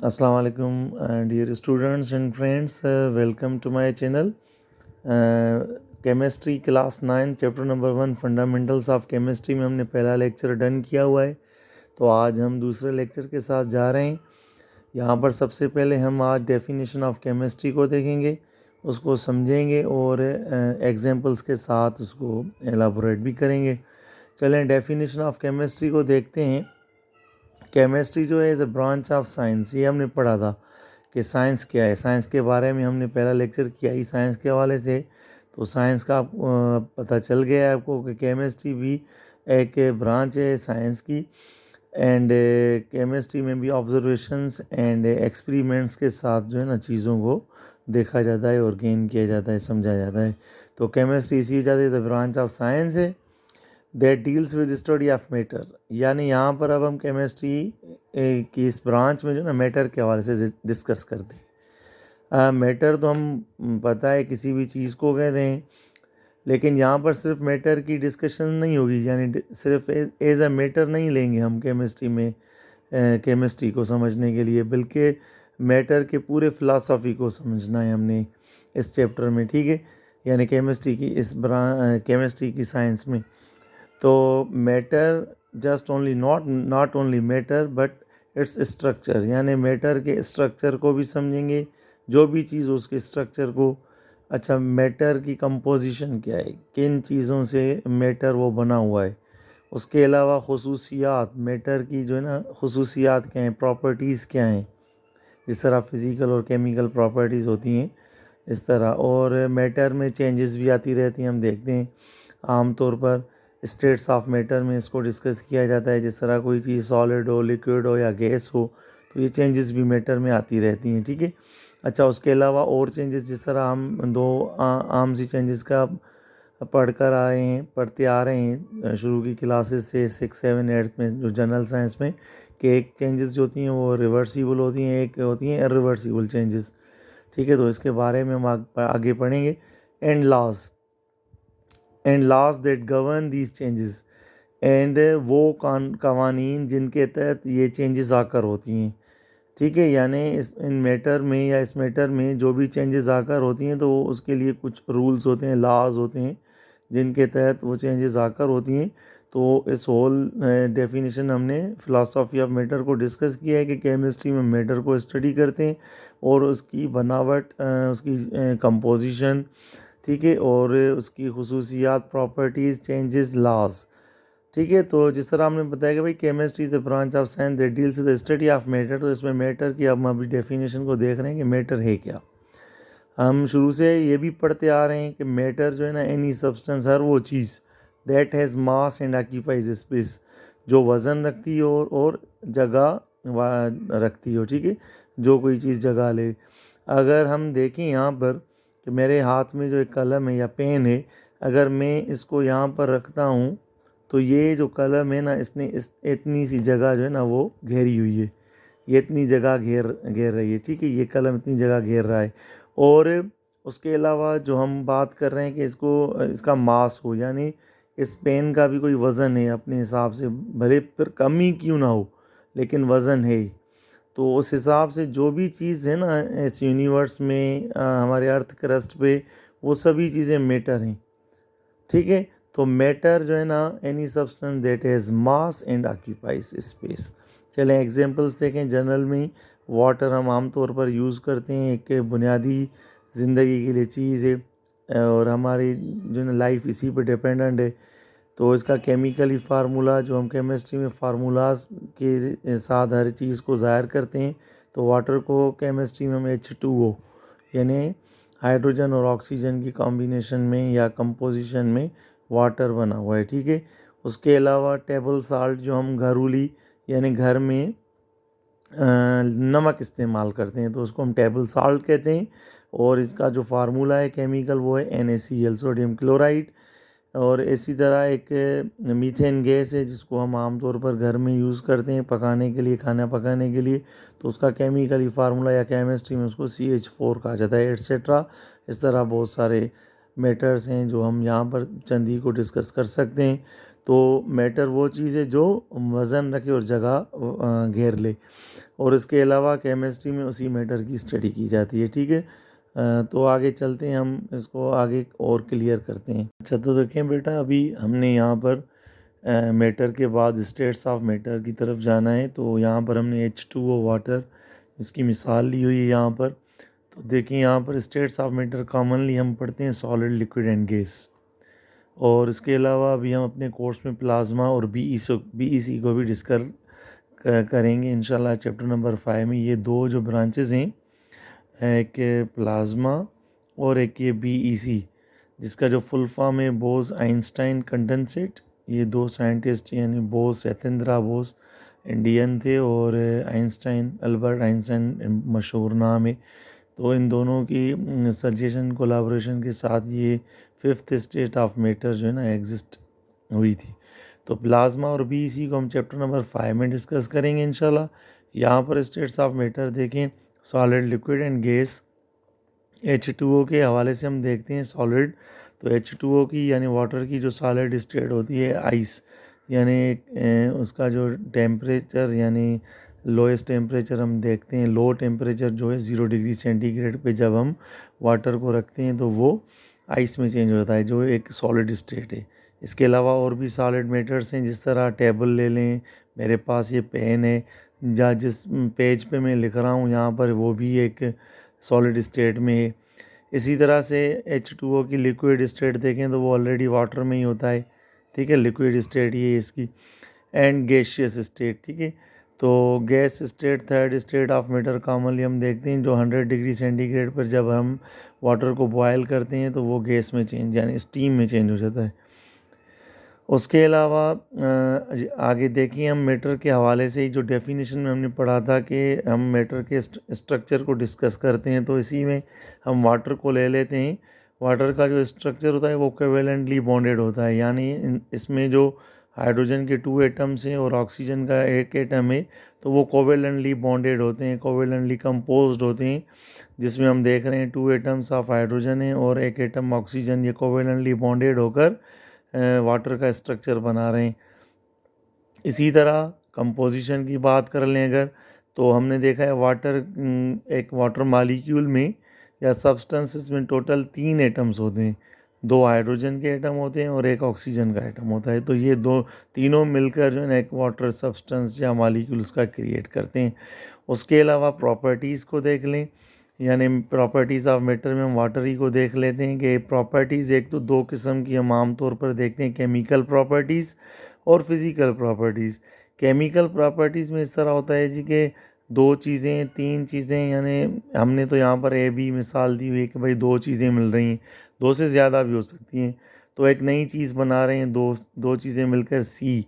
Assalamu alaikum, dear students and friends. Welcome to my channel. Chemistry class 9 chapter number 1 fundamentals of chemistry में हमने पहला lecture done किया हुआ है। तो आज हम दूसरे लेक्चर के साथ जा रहे हैं। यहाँ पर सबसे पहले हम आज डेफिनेशन ऑफ केमिस्ट्री को देखेंगे, उसको समझेंगे और एग्जांपल्स के साथ उसको एलाबोरेट भी करेंगे। चलें डेफिनेशन ऑफ केमिस्ट्री को देखते हैं। केमिस्ट्री जो है is a branch of science, ये हमने पढ़ा था कि साइंस क्या है। साइंस के बारे में हमने पहला लेक्चर किया ही साइंस के हवाले से, तो साइंस का पता चल गया है आपको कि केमिस्ट्री भी एक ब्रांच है साइंस की। एंड केमिस्ट्री में भी ऑब्जर्वेशंस एंड एक्सपेरिमेंट्स के साथ जो है ना चीज़ों को देखा जाता है और गेन किया जाता है, समझा जाता है। तो केमिस्ट्री इसी वजह से द ब्रांच ऑफ साइंस है that deals with study of matter. यानी यहाँ पर अब हम केमिस्ट्री की इस ब्रांच में जो ना मैटर के हवाले से डिस्कस करते हैं। मैटर तो हम पता है किसी भी चीज़ को कहते हैं, लेकिन यहाँ पर सिर्फ मैटर की डिस्कशन नहीं होगी, यानी सिर्फ एज अ मैटर नहीं लेंगे हम केमिस्ट्री में केमिस्ट्री को समझने के लिए, बल्कि मैटर के पूरे फ़िलासफ़ी को समझना है हमने इस चैप्टर में, ठीक है। यानी केमिस्ट्री की केमिस्ट्री की साइंस में तो matter just only not only matter but its structure, यानी मैटर के स्ट्रक्चर को भी समझेंगे, जो भी चीज़ उसके स्ट्रक्चर को। अच्छा, मैटर की कंपोजिशन क्या है, किन चीज़ों से मैटर वो बना हुआ है। उसके अलावा खुसूसियात, मैटर की जो है ना खुसूसियात क्या हैं, प्रॉपर्टीज़ क्या हैं, जिस तरह फिज़िकल और केमिकल प्रॉपर्टीज़ होती हैं इस तरह। और मैटर में चेंजेस भी आती रहती हैं, हम देखते हैं आम तौर पर स्टेट्स ऑफ मैटर में इसको डिस्कस किया जाता है। जिस तरह कोई चीज़ सॉलिड हो, लिक्विड हो या गैस हो, तो ये चेंजेस भी मैटर में आती रहती हैं, ठीक है। अच्छा, उसके अलावा और चेंजेस, जिस तरह हम दो आम सी चेंजेस का पढ़ते आ रहे हैं शुरू की क्लासेस से 6, 7, 8 में, जो जनरल साइंस में, कि एक चेंजेस जो होती हैं वो रिवर्सिबल होती हैं, एक होती हैं इरिवर्सिबल चेंजेस, ठीक है। तो इसके बारे में हम आगे पढ़ेंगे। And laws that govern these changes, एंड वो कवानीन जिनके तहत ये चेंजेस आकर होती हैं, ठीक है। यानी इन मैटर में या इस मैटर में जो भी चेंजेस आकर होती हैं, तो उसके लिए कुछ रूल्स होते हैं, लॉज होते हैं, जिनके तहत वो चेंजेस आकर होती हैं। तो इस होल डेफिनेशन हमने फ़िलासफ़ी ऑफ मैटर को डिस्कस किया है कि केमिस्ट्री में मैटर को स्टडी करते हैं और उसकी बनावट, उसकी कंपोजिशन, ठीक है, और उसकी खुसूसियात, प्रॉपर्टीज़, चेंजेस, लॉज, ठीक है। तो जिस तरह हमने बताया कि भाई chemistry is a branch of science that deals with the study of matter, तो इसमें मैटर की अब हम अभी डेफिनेशन को देख रहे हैं कि मैटर है क्या। हम शुरू से ये भी पढ़ते आ रहे हैं कि मैटर जो है ना, एनी सब्सटेंस, हर वो चीज़ that has mass and occupies space, जो वज़न रखती हो और जगह रखती हो, ठीक है, जो कोई चीज़ जगह ले। अगर हम देखें यहाँ पर कि मेरे हाथ में जो एक कलम है या पेन है, अगर मैं इसको यहाँ पर रखता हूँ, तो ये जो कलम है ना, इसने इतनी सी जगह जो है ना वो घेरी हुई है, ये इतनी जगह घेर घेर रही है, ठीक है, ये कलम इतनी जगह घेर रहा है। और उसके अलावा जो हम बात कर रहे हैं कि इसको इसका मास हो, यानी इस पेन का भी कोई वज़न है अपने हिसाब से, भले फिर कम ही क्यों ना हो, लेकिन वज़न है ही। तो उस हिसाब से जो भी चीज़ है ना इस यूनिवर्स में, हमारे अर्थ क्रस्ट पे, वो सभी चीज़ें मैटर हैं, ठीक है। तो मैटर जो है ना, any substance that has mass and occupies space. चलें एग्जांपल्स देखें। जनरल में वाटर हम आमतौर पर यूज़ करते हैं, एक बुनियादी ज़िंदगी के लिए चीज़ है और हमारी जो है लाइफ इसी पर डिपेंडेंट है। तो इसका केमिकली फार्मूला, जो हम केमिस्ट्री में फार्मूलाज के साथ हर चीज़ को ज़ाहिर करते हैं, तो वाटर को केमिस्ट्री में हम H2O, यानी हाइड्रोजन और ऑक्सीजन की कॉम्बिनेशन में या कंपोजिशन में वाटर बना हुआ है, ठीक है। उसके अलावा टेबल साल्ट, जो हम घरेलू यानी घर में नमक इस्तेमाल करते हैं, तो उसको हम टेबल साल्ट कहते हैं। और इसका जो फार्मूला है केमिकल, वो है NaCl, सोडियम क्लोराइड। और इसी तरह एक मीथेन गैस है, जिसको हम आमतौर पर घर में यूज़ करते हैं पकाने के लिए, खाना पकाने के लिए, तो उसका केमिकली फार्मूला या केमिस्ट्री में उसको CH4 कहा जाता है, एट्सेट्रा। इस तरह बहुत सारे मैटर्स हैं जो हम यहाँ पर चंद ही को डिस्कस कर सकते हैं। तो मैटर वो चीज़ है जो वज़न रखे और जगह घेर ले, और इसके अलावा केमिस्ट्री में उसी मैटर की स्टडी की जाती है। ठीक है, तो आगे चलते हैं, हम इसको आगे और क्लियर करते हैं। अच्छा, तो देखें बेटा, अभी हमने यहाँ पर मैटर के बाद स्टेट्स ऑफ मैटर की तरफ जाना है। तो यहाँ पर हमने H2O वाटर इसकी मिसाल ली हुई है यहाँ पर। तो देखिए यहाँ पर स्टेट्स ऑफ मैटर कॉमनली हम पढ़ते हैं सॉलिड, लिक्विड एंड गैस। और इसके अलावा अभी हम अपने कोर्स में प्लाज्मा और BEC को भी डिस्कस करेंगे इंशाल्लाह चैप्टर नंबर 5 में। ये दो जो ब्रांचेस हैं, एक प्लाज्मा और एक ये BEC, जिसका जो फुल फॉर्म है बोस आइंस्टाइन कंडेंसेट। ये दो साइंटिस्ट यानी बोस, सत्येंद्र बोस इंडियन थे, और आइंस्टाइन, अल्बर्ट आइंस्टाइन मशहूर नाम है। तो इन दोनों की सजेशन कोलाब्रेशन के साथ ये फिफ्थ स्टेट ऑफ मैटर जो है ना एग्जिस्ट हुई थी। तो प्लाज्मा और BEC को हम चैप्टर नंबर 5 में डिस्कस करेंगे इंशाल्लाह। यहाँ पर स्टेट्स ऑफ मैटर देखें, solid, liquid and gas. H2O के हवाले से हम देखते हैं सॉलिड। तो H2O की यानी वाटर की जो सॉलिड स्टेट होती है, आइस, यानी उसका जो टेम्परेचर यानी लोएस्ट टेम्परेचर हम देखते हैं, लो टेम्परेचर जो है 0 डिग्री सेंटीग्रेड पे जब हम वाटर को रखते हैं तो वो आइस में चेंज होता है, जो एक सॉलिड स्टेट है। इसके अलावा और भी सॉलिड मैटर्स हैं, जिस तरह टेबल ले लें, मेरे पास ये पेन है, या जिस पेज पे मैं लिख रहा हूँ यहाँ पर, वो भी एक सॉलिड स्टेट में है। इसी तरह से H2O की लिक्विड स्टेट देखें तो वो ऑलरेडी वाटर में ही होता है। ठीक है, लिक्विड स्टेट ये इसकी। एंड गैशियस स्टेट, ठीक है। तो gas state, third state of matter commonly हम देखते हैं, जो 100 डिग्री सेंटीग्रेड पर जब हम वाटर को बॉयल करते हैं तो वो गैस में चेंज यानी स्टीम में चेंज हो जाता है। उसके अलावा आगे देखिए, हम मैटर के हवाले से जो डेफिनेशन में हमने पढ़ा था कि हम मैटर के स्ट्रक्चर को डिस्कस करते हैं, तो इसी में हम वाटर को ले लेते हैं। वाटर का जो स्ट्रक्चर होता है वो कोवेलेंटली बॉन्डेड होता है, यानी इसमें जो हाइड्रोजन के 2 एटम्स हैं और ऑक्सीजन का 1 एटम है, तो वो कोवेलेंटली बॉन्डेड होते हैं, कोवेलेंटली कंपोज्ड होते हैं। जिसमें हम देख रहे हैं 2 एटम्स ऑफ हाइड्रोजन है और 1 एटम ऑक्सीजन, ये कोवेलेंटली बॉन्डेड होकर वाटर का स्ट्रक्चर बना रहे हैं। इसी तरह कंपोजिशन की बात कर लें अगर, तो हमने देखा है वाटर, एक वाटर मॉलिक्यूल में या सब्सटेंसेस में टोटल 3 एटम्स होते हैं। 2 हाइड्रोजन के एटम होते हैं और 1 ऑक्सीजन का एटम होता है। तो ये तीनों मिलकर जो है एक वाटर सब्सटेंस या मॉलिक्यूल उसका क्रिएट करते हैं। उसके अलावा प्रॉपर्टीज़ को देख लें, यानी प्रॉपर्टीज़ ऑफ मैटर में हम वाटर ही को देख लेते हैं कि प्रॉपर्टीज़ एक तो 2 किस्म की हम आम तौर पर देखते हैं, केमिकल प्रॉपर्टीज़ और फिज़िकल प्रॉपर्टीज़। केमिकल प्रॉपर्टीज़ में इस तरह होता है जी कि 2 चीज़ें, 3 चीज़ें, यानी हमने तो यहाँ पर A B मिसाल दी हुई है कि भाई 2 चीज़ें मिल रही हैं, 2 से ज़्यादा भी हो सकती हैं। तो एक नई चीज़ बना रहे हैं, दो चीज़ें मिलकर C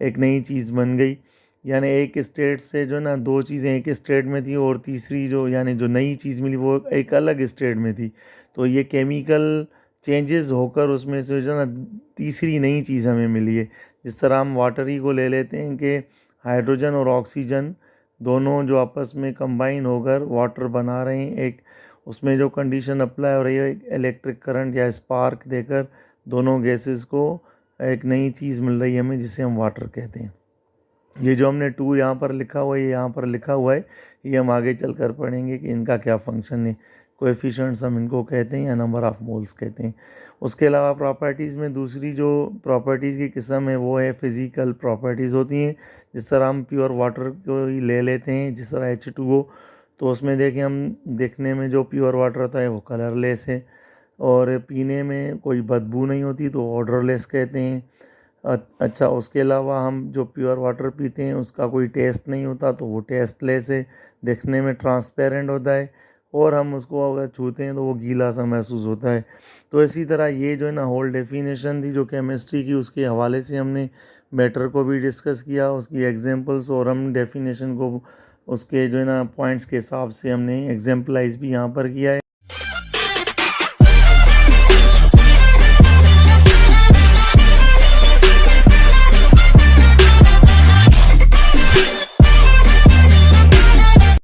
एक नई चीज़ बन गई। यानी एक स्टेट से जो ना 2 चीज़ें एक स्टेट में थी और तीसरी जो यानी जो नई चीज़ मिली वो एक अलग स्टेट में थी। तो ये केमिकल चेंजेस होकर उसमें से जो ना तीसरी नई चीज़ हमें मिली है। जिस तरह हम वाटर ही को ले लेते हैं कि हाइड्रोजन और ऑक्सीजन दोनों जो आपस में कंबाइन होकर वाटर बना रहे हैं, एक उसमें जो कंडीशन अप्लाई हो रही है, एक इलेक्ट्रिक करंट या स्पार्क देकर दोनों गैसेस को एक नई चीज़ मिल रही है हमें, जिसे हम वाटर कहते हैं। ये जो हमने 2 यहाँ पर लिखा हुआ है, ये यहाँ पर लिखा हुआ है, ये हम आगे चल कर पढ़ेंगे कि इनका क्या फंक्शन है। कोएफिशिएंट्स हम इनको कहते हैं या नंबर ऑफ मोल्स कहते हैं। उसके अलावा प्रॉपर्टीज़ में दूसरी जो प्रॉपर्टीज़ की किस्म है वो है फिज़िकल प्रॉपर्टीज़ होती हैं। जिस तरह हम प्योर वाटर को ही ले लेते हैं, जिस तरह H2O, तो उसमें देखें हम देखने में जो प्योर वाटर होता है वो कलरलेस है, और पीने में कोई बदबू नहीं होती तो ऑडरलेस कहते हैं। अच्छा, उसके अलावा हम जो प्योर वाटर पीते हैं उसका कोई टेस्ट नहीं होता तो वो टेस्टलेस है, देखने में ट्रांसपेरेंट होता है, और हम उसको अगर छूते हैं तो वो गीला सा महसूस होता है। तो इसी तरह ये जो है ना होल डेफिनेशन थी जो केमिस्ट्री की, उसके हवाले से हमने मैटर को भी डिस्कस किया, उसकी एग्जांपल्स, और हम डेफिनेशन को उसके जो है ना पॉइंट्स के हिसाब से हमने एग्जाम्पलाइज भी यहाँ पर किया है।